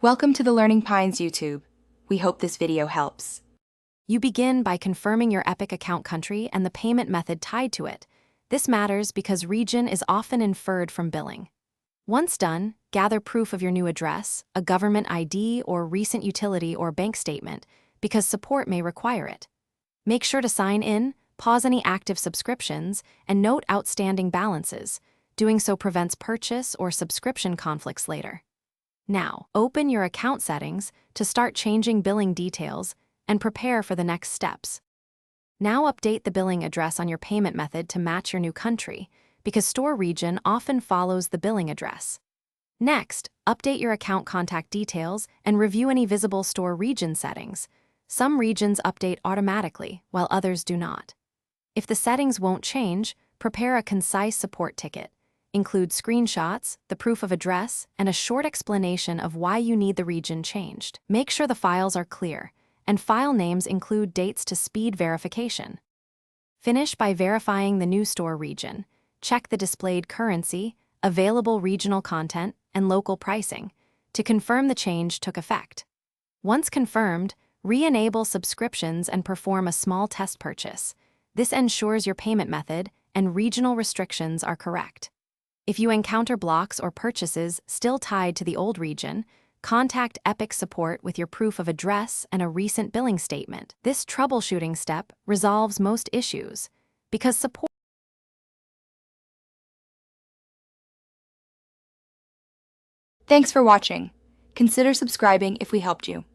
Welcome to the Learning Pines YouTube. We hope this video helps. You begin by confirming your Epic account country and the payment method tied to it. This matters because region is often inferred from billing. Once done, gather proof of your new address, a government ID, or recent utility or bank statement, because support may require it. Make sure to sign in, pause any active subscriptions, and note outstanding balances. Doing so prevents purchase or subscription conflicts later. Now, open your account settings to start changing billing details and prepare for the next steps. Now update the billing address on your payment method to match your new country, because store region often follows the billing address. Next, update your account contact details and review any visible store region settings. Some regions update automatically, while others do not. If the settings won't change, prepare a concise support ticket. Include screenshots, the proof of address, and a short explanation of why you need the region changed. Make sure the files are clear, and file names include dates to speed verification. Finish by verifying the new store region. Check the displayed currency, available regional content, and local pricing to confirm the change took effect. Once confirmed, re-enable subscriptions and perform a small test purchase. This ensures your payment method and regional restrictions are correct. If you encounter blocks or purchases still tied to the old region, contact Epic support with your proof of address and a recent billing statement. This troubleshooting step resolves most issues because support. Thanks for watching. Consider subscribing if we helped you.